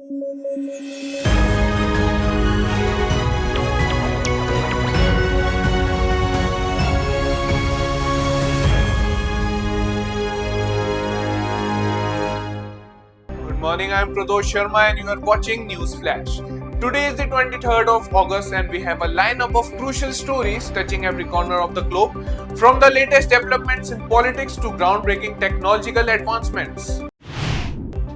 Good morning, I am Pradosh Sharma and you are watching News Flash. Today is the 23rd of August and we have a lineup of crucial stories touching every corner of the globe, from the latest developments in politics to groundbreaking technological advancements.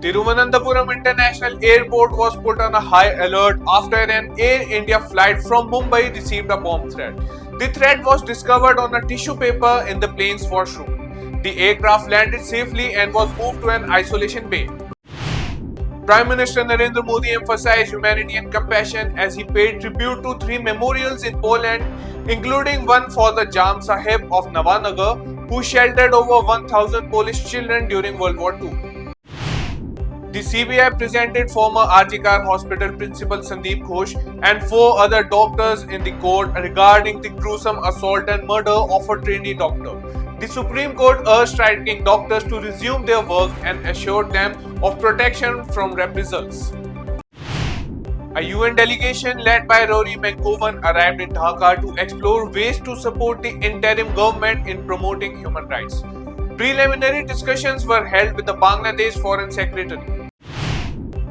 Tiruvananthapuram International Airport was put on a high alert after an Air India flight from Mumbai received a bomb threat. The threat was discovered on a tissue paper in the plane's washroom. The aircraft landed safely and was moved to an isolation bay. Prime Minister Narendra Modi emphasized humanity and compassion as he paid tribute to 3 memorials in Poland, including one for the Jam Sahib of Navanagar, who sheltered over 1,000 Polish children during World War II. The CBI presented former Arjikar Hospital principal Sandeep Ghosh and 4 other doctors in the court regarding the gruesome assault and murder of a trainee doctor. The Supreme Court urged striking doctors to resume their work and assured them of protection from reprisals. A UN delegation led by Rory McGowan arrived in Dhaka to explore ways to support the interim government in promoting human rights. Preliminary discussions were held with the Bangladesh Foreign Secretary.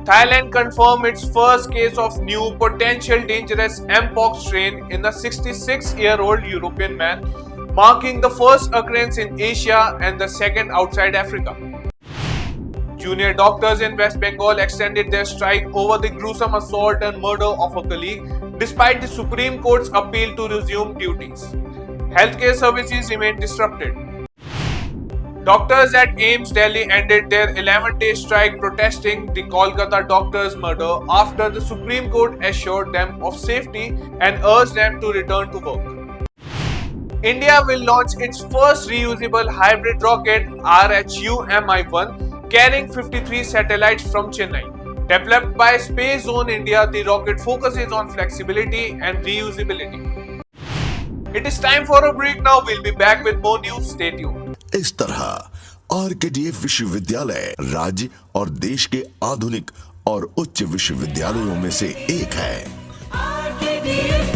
Thailand confirmed its first case of new potential dangerous Mpox strain in a 66-year-old European man, marking the first occurrence in Asia and the second outside Africa. Junior doctors in West Bengal extended their strike over the gruesome assault and murder of a colleague despite the Supreme Court's appeal to resume duties. Healthcare services remain disrupted. Doctors at AIIMS Delhi ended their 11-day strike protesting the Kolkata doctors' murder after the Supreme Court assured them of safety and urged them to return to work. India will launch its first reusable hybrid rocket RHU-MI1 carrying 53 satellites from Chennai. Developed by Space Zone India, the rocket focuses on flexibility and reusability. It is time for a break now. We'll be back with more news. Stay tuned. इस तरह RKDF विश्वविद्यालय राज्य और देश के आधुनिक और उच्च विश्वविद्यालयों में से एक है। RKDF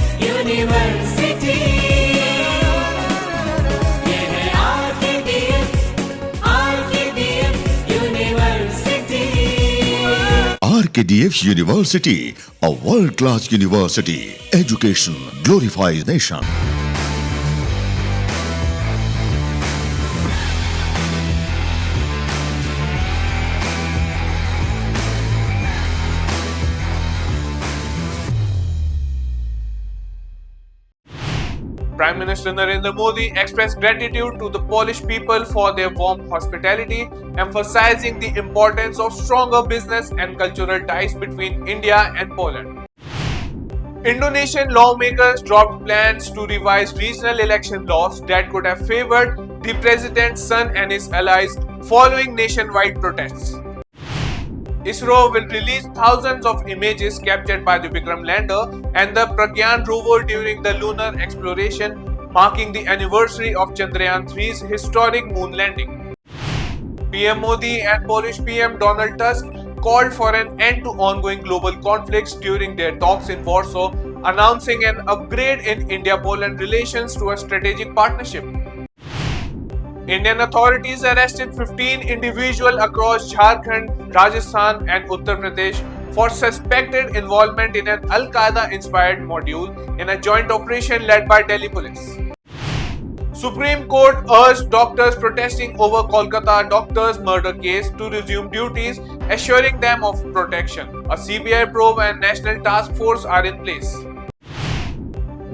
university, a world-class university. Education glorifies nation. Prime Minister Narendra Modi expressed gratitude to the Polish people for their warm hospitality, emphasizing the importance of stronger business and cultural ties between India and Poland. Indonesian lawmakers dropped plans to revise regional election laws that could have favored the president's son and his allies following nationwide protests. ISRO will release thousands of images captured by the Vikram lander and the Pragyan rover during the lunar exploration, marking the anniversary of Chandrayaan-3's historic moon landing. PM Modi and Polish PM Donald Tusk called for an end to ongoing global conflicts during their talks in Warsaw, announcing an upgrade in India-Poland relations to a strategic partnership. Indian authorities arrested 15 individuals across Jharkhand, Rajasthan and Uttar Pradesh for suspected involvement in an Al-Qaeda-inspired module in a joint operation led by Delhi police. Supreme Court urged doctors protesting over Kolkata doctors' murder case to resume duties, assuring them of protection. A CBI probe and National Task Force are in place.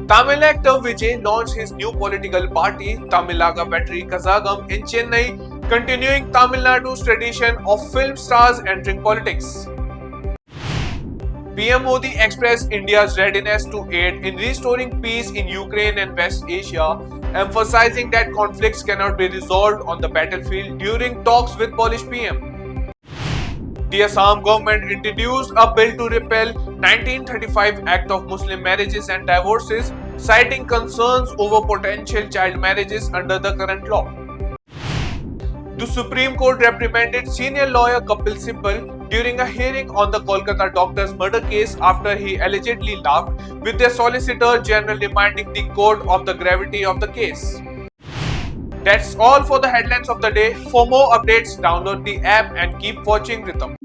Tamil actor Vijay launched his new political party, Tamilaga Vetri Kazhagam, in Chennai, continuing Tamil Nadu's tradition of film stars entering politics. PM Modi expressed India's readiness to aid in restoring peace in Ukraine and West Asia, emphasizing that conflicts cannot be resolved on the battlefield during talks with Polish PM. The Assam government introduced a bill to repeal 1935 Act of Muslim Marriages and Divorces, citing concerns over potential child marriages under the current law. The Supreme Court reprimanded senior lawyer Kapil Sibal during a hearing on the Kolkata doctor's murder case after he allegedly laughed, with the Solicitor General reminding the court of the gravity of the case. That's all for the headlines of the day. For more updates, download the app and keep watching Rhythm.